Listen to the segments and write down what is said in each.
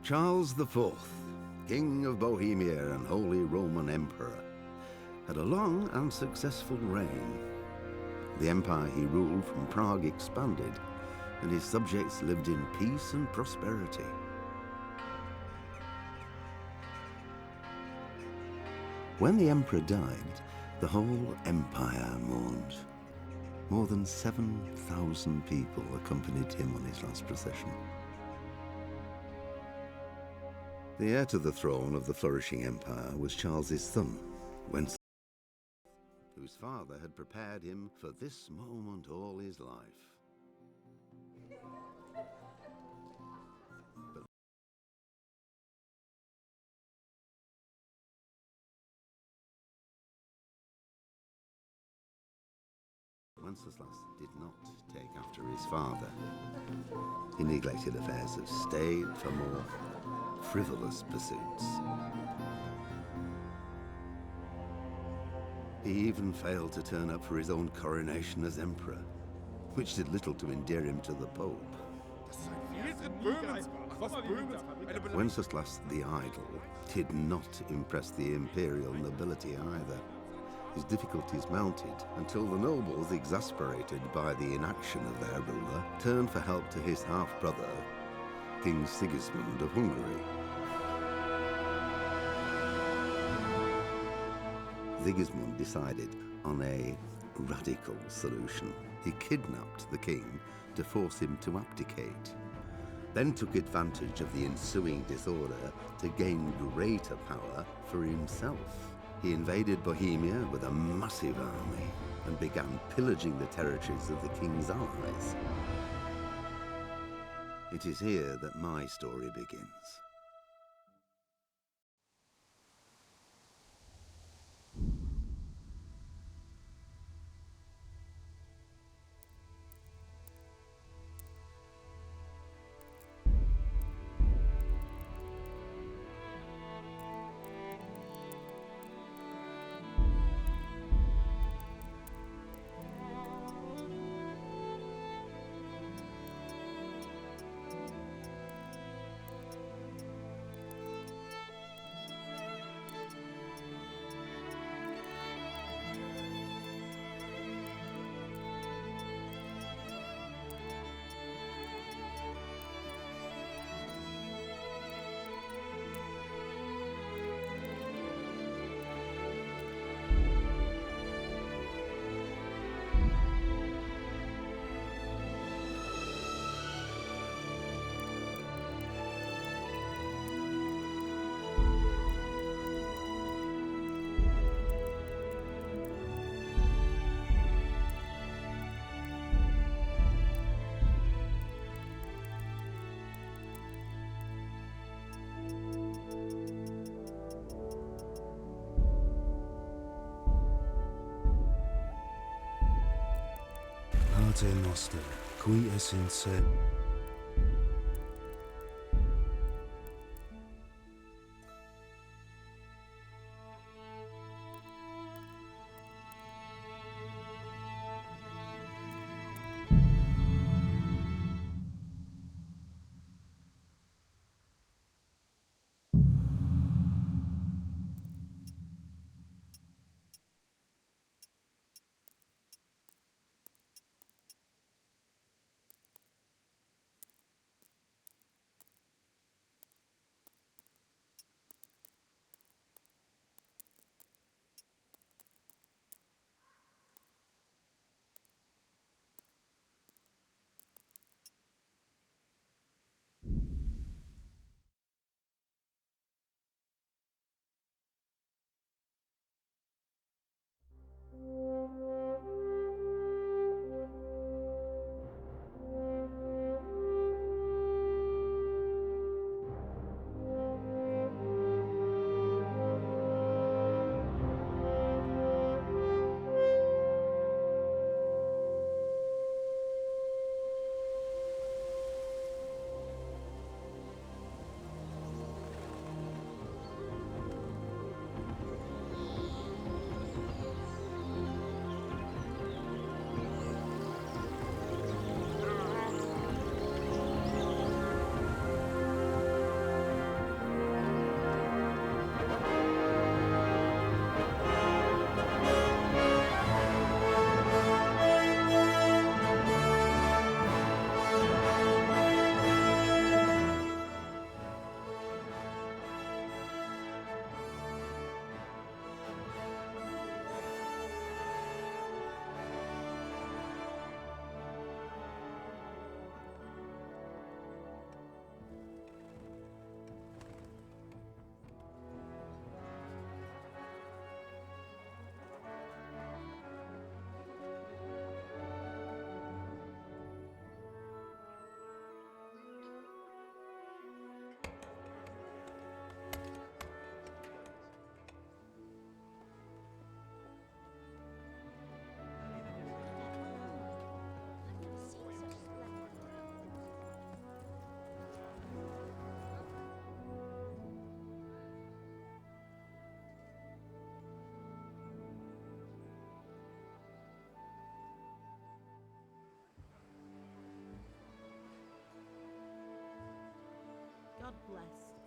Charles IV, King of Bohemia and Holy Roman Emperor, had a long and successful reign. The empire he ruled from Prague expanded, and his subjects lived in peace and prosperity. When the emperor died, the whole empire mourned. More than 7,000 people accompanied him on his last procession. The heir to the throne of the flourishing empire was Charles's son, Wenceslas, whose father had prepared him for this moment all his life. But Wenceslas did not take after his father. He neglected affairs of state for more frivolous pursuits. He even failed to turn up for his own coronation as emperor, which did little to endear him to the Pope. Wenceslas the Idle did not impress the imperial nobility either. His difficulties mounted until the nobles, exasperated by the inaction of their ruler, turned for help to his half-brother, King Sigismund of Hungary. Sigismund decided on a radical solution. He kidnapped the king to force him to abdicate, then took advantage of the ensuing disorder to gain greater power for himself. He invaded Bohemia with a massive army and began pillaging the territories of the king's allies. It is here that my story begins. Pater Noster, qui es in cielo.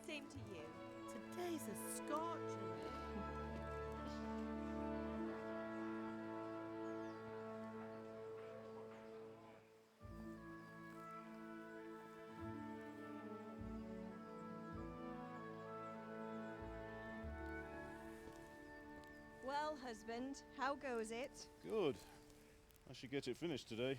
Same to you. Today's a scorcher. Well, husband, how goes it? Good. I should get it finished today.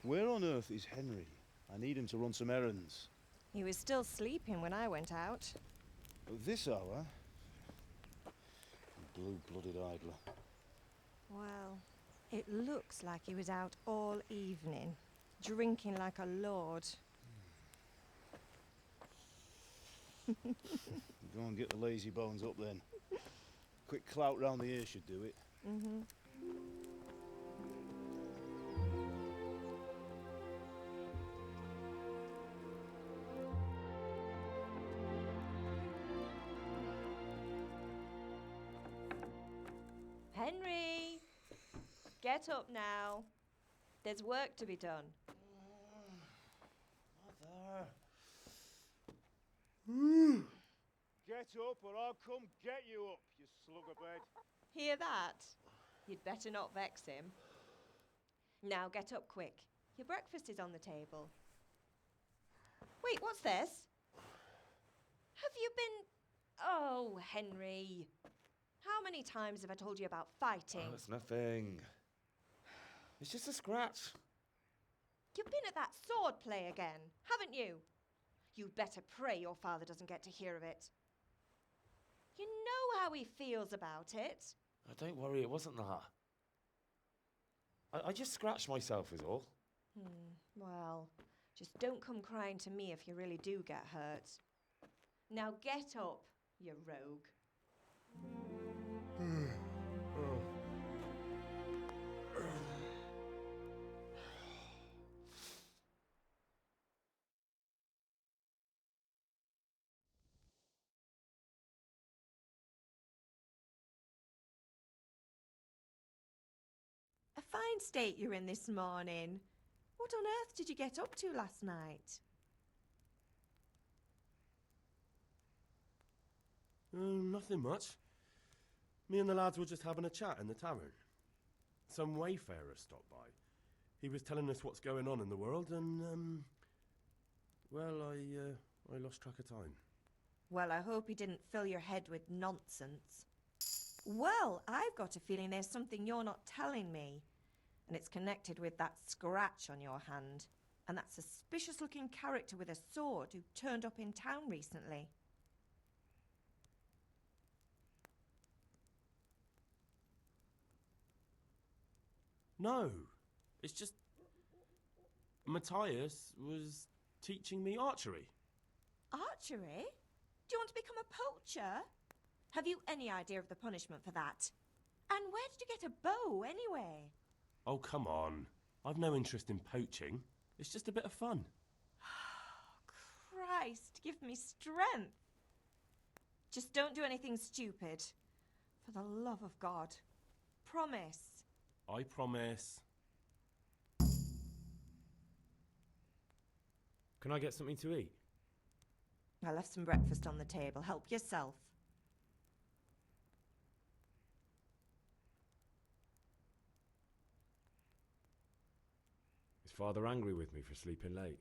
Where on earth is Henry? I need him to run some errands. He was still sleeping when I went out. At this hour? Blue-blooded idler. Well, it looks like he was out all evening, drinking like a lord. Go and get the lazy bones up then. Quick clout round the ear should do it. Mm-hmm. Henry! Get up now. There's work to be done. Mother. Get up or I'll come get you up, you slugabed. Hear that? You'd better not vex him. Now get up quick. Your breakfast is on the table. Wait, what's this? Have you been... Oh, Henry. How many times have I told you about fighting? Oh, it's nothing. It's just a scratch. You've been at that sword play again, haven't you? You'd better pray your father doesn't get to hear of it. You know how he feels about it. Oh, don't worry, it wasn't that. I just scratched myself is all. Well, just don't come crying to me if you really do get hurt. Now get up, you rogue. A fine state you're in this morning. What on earth did you get up to last night? Nothing much. Me and the lads were just having a chat in the tavern. Some wayfarer stopped by. He was telling us what's going on in the world and, well, I lost track of time. Well, I hope he didn't fill your head with nonsense. Well, I've got a feeling there's something you're not telling me. And it's connected with that scratch on your hand. And that suspicious-looking character with a sword who turned up in town recently. No, it's just... Matthias was teaching me archery. Archery? Do you want to become a poacher? Have you any idea of the punishment for that? And where did you get a bow, anyway? Oh, come on. I've no interest in poaching. It's just a bit of fun. Christ, give me strength. Just don't do anything stupid. For the love of God. Promise. I promise. Can I get something to eat? I left some breakfast on the table. Help yourself. Is Father angry with me for sleeping late?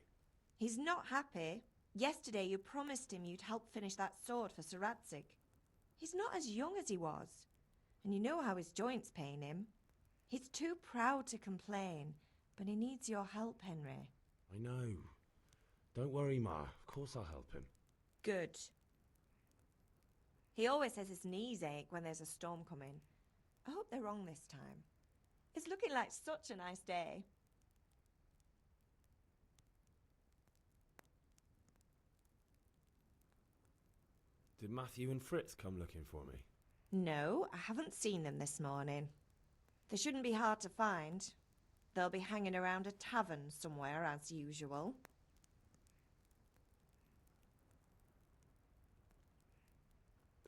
He's not happy. Yesterday you promised him you'd help finish that sword for Sir Artık. He's not as young as he was. And you know how his joints pain him. He's too proud to complain, but he needs your help, Henry. I know. Don't worry, Ma. Of course I'll help him. Good. He always says his knees ache when there's a storm coming. I hope they're wrong this time. It's looking like such a nice day. Did Matthew and Fritz come looking for me? No, I haven't seen them this morning. They shouldn't be hard to find. They'll be hanging around a tavern somewhere, as usual.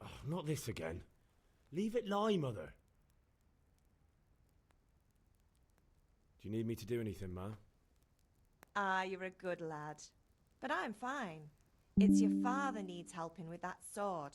Oh, not this again. Leave it lie, Mother. Do you need me to do anything, Ma? Ah, you're a good lad. But I'm fine. It's your father needs helping with that sword.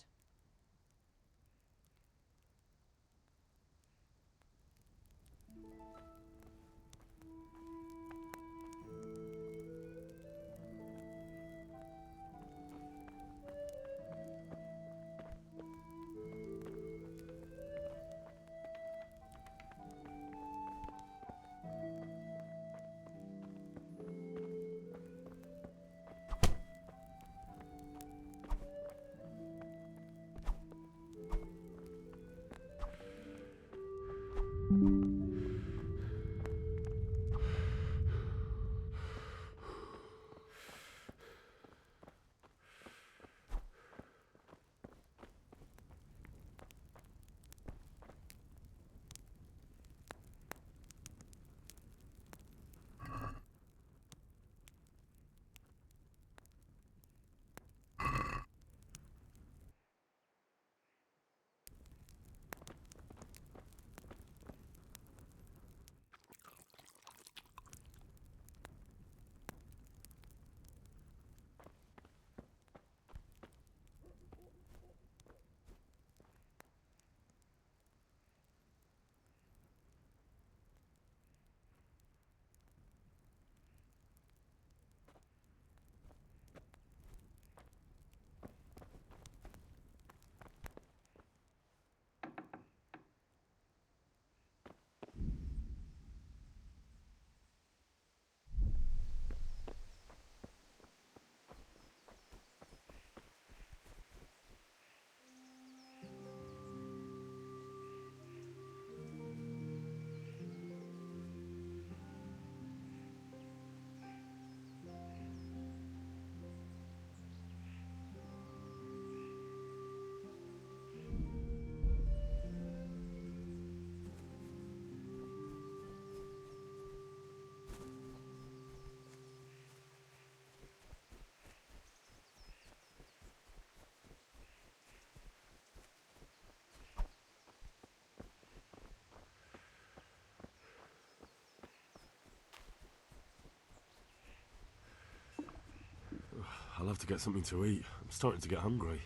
I'll have to get something to eat. I'm starting to get hungry.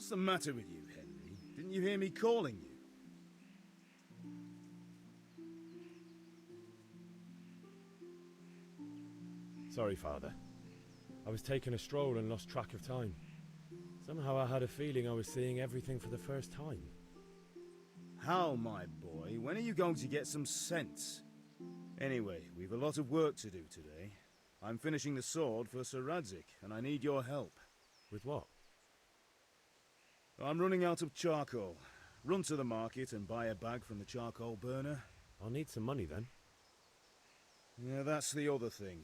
What's the matter with you, Henry? Didn't you hear me calling you? Sorry, Father. I was taking a stroll and lost track of time. Somehow I had a feeling I was seeing everything for the first time. Hal, my boy, when are you going to get some sense? Anyway, we've a lot of work to do today. I'm finishing the sword for Sir Radzig, and I need your help. With what? I'm running out of charcoal. Run to the market and buy a bag from the charcoal burner. I'll need some money then. Yeah, that's the other thing.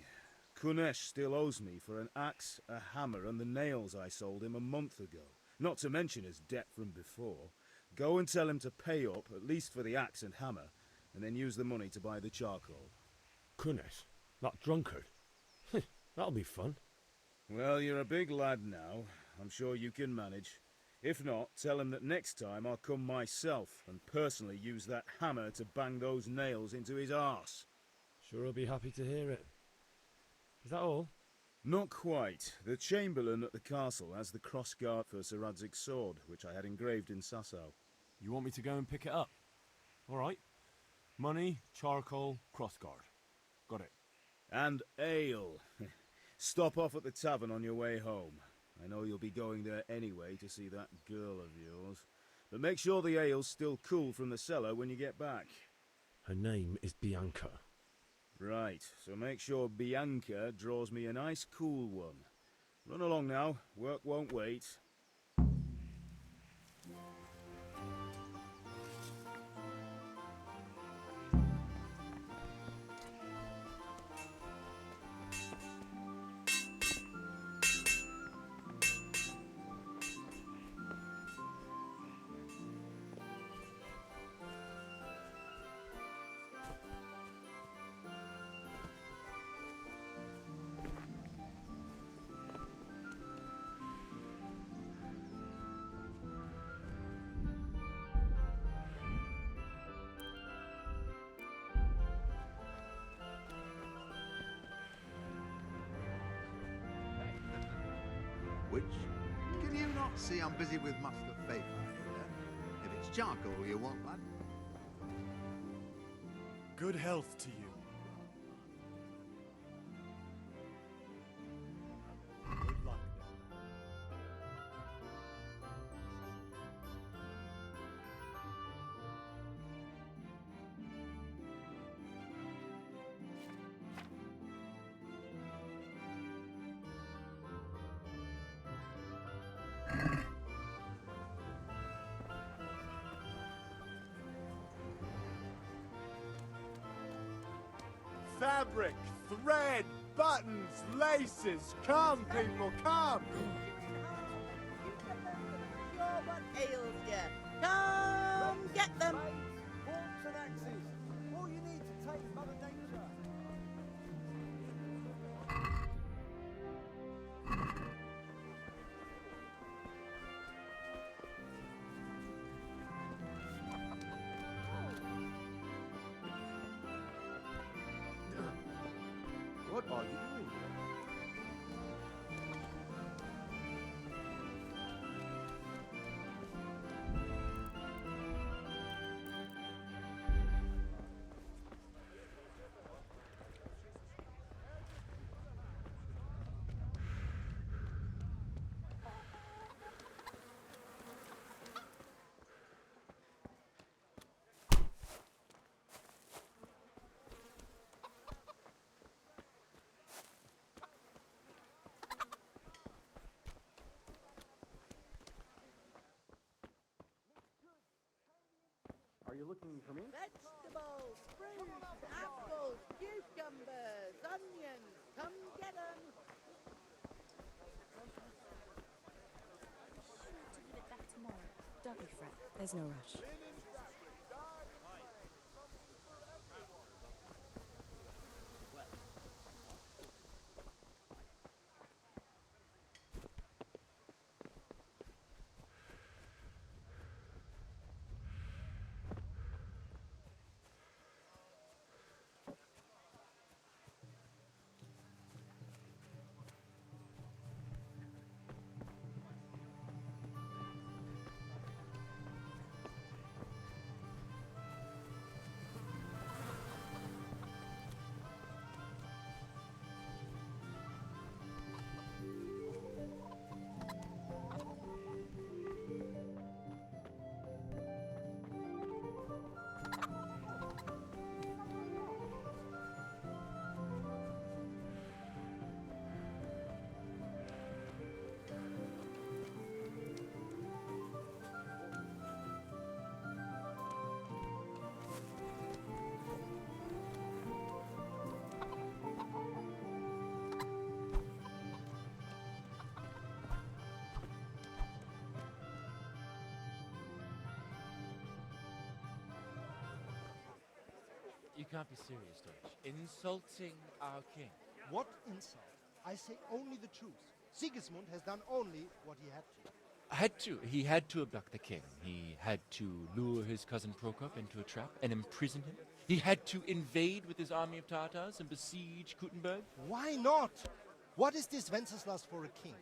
Kunesh still owes me for an axe, a hammer, and the nails I sold him a month ago. Not to mention his debt from before. Go and tell him to pay up, at least for the axe and hammer, and then use the money to buy the charcoal. Kunesh? That drunkard? That'll be fun. Well, you're a big lad now. I'm sure you can manage. If not, tell him that next time I'll come myself and personally use that hammer to bang those nails into his arse. Sure I'll be happy to hear it. Is that all? Not quite. The Chamberlain at the castle has the crossguard for Sir Radzig's sword, which I had engraved in Sasau. You want me to go and pick it up? All right. Money, charcoal, crossguard. Got it. And ale. Stop off at the tavern on your way home. I know you'll be going there anyway to see that girl of yours. But make sure the ale's still cool from the cellar when you get back. Her name is Bianca. Right, so make sure Bianca draws me a nice cool one. Run along now, work won't wait. Which? Can you not see I'm busy with Master Faith here? If it's charcoal you want, lad. Good health to you. Good luck then. Fabric, thread, buttons, laces. Come, people, come! Sure what ails you. Come, get them. Forks and axes. All you need to take Mother Nature. What are you doing? Are you looking for me? Vegetables, fruit, apples, cucumbers, onions. Come get them. Sure to give it back tomorrow. Don't be fret. There's no rush. You can't be serious, Deutsch. Insulting our king. What insult? I say only the truth. Sigismund has done only what he had to. Had to. He had to abduct the king. He had to lure his cousin Prokop into a trap and imprison him. He had to invade with his army of Tartars and besiege Kuttenberg. Why not? What is this Wenceslas for a king?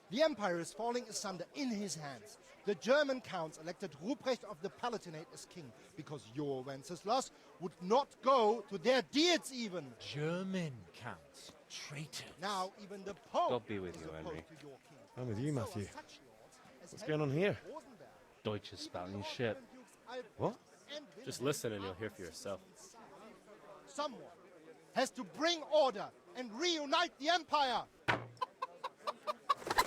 The empire is falling asunder in his hands. The German counts elected Ruprecht of the Palatinate as king because your Wenceslas would not go to their deeds even. German counts. Traitors. Now even the Pope God be with is you, opposed Henry. to your king. I'm with you, So are Matthew. such lords as What's Henry going on here? of Oldenburg, Deutsch is spouting shit. Dukes Albrecht What? and Just Wilhelm listen and you'll are hear for yourself. Someone has to bring order and reunite the empire.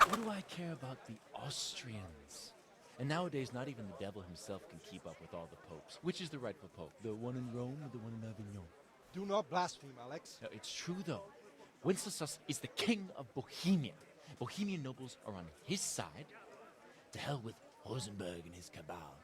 What do I care about the Austrians? And nowadays, not even the devil himself can keep up with all the popes. Which is the rightful pope? The one in Rome or the one in Avignon? Do not blaspheme, Alex. No, it's true, though. Wenceslas is the king of Bohemia. Bohemian nobles are on his side. To hell with Rosenberg and his cabal.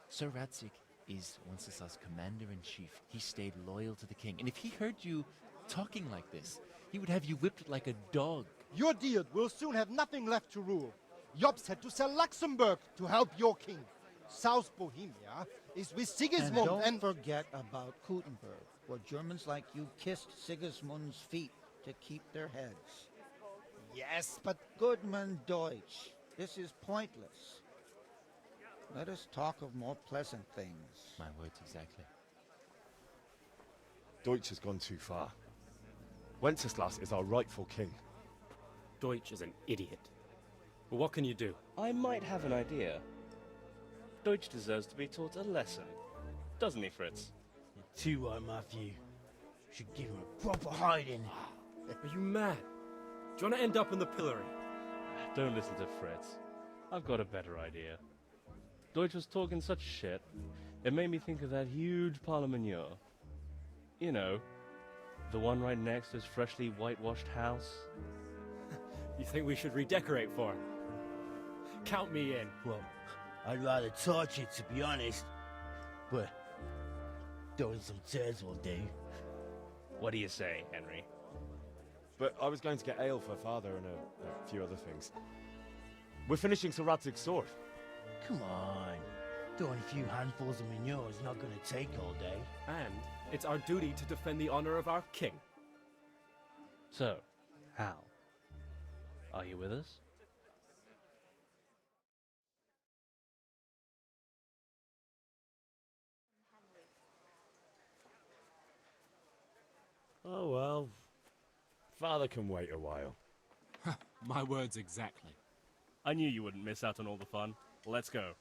Sir Ratzik is Wenceslas' commander-in-chief. He stayed loyal to the king. And if he heard you talking like this, he would have you whipped like a dog. Your dear will soon have nothing left to rule. Jobst had to sell Luxembourg to help your king. South Bohemia is with Sigismund And don't forget about Gutenberg, where Germans like you kissed Sigismund's feet to keep their heads. Yes, but Goodman Deutsch, this is pointless. Let us talk of more pleasant things. My words exactly. Deutsch has gone too far. Wenceslas is our rightful king. Deutsch is an idiot. But what can you do? I might have an idea. Deutsch deserves to be taught a lesson. Doesn't he, Fritz? You're too right, Matthew. Should give him a proper hiding. Are you mad? Do you want to end up in the pillory? Don't listen to Fritz. I've got a better idea. Deutsch was talking such shit, it made me think of that huge pile of manure. You know, the one right next to his freshly whitewashed house. You think we should redecorate for him? Count me in. Well, I'd rather torch it, to be honest. But throwing some tears will do. What do you say, Henry? But I was going to get ale for father and a few other things. We're finishing Sir Radzig's sword. Come on. Throwing a few handfuls of manure is not going to take all day. And it's our duty to defend the honor of our king. So, Hal, are you with us? Oh well. Father can wait a while. My words exactly. I knew you wouldn't miss out on all the fun. Let's go.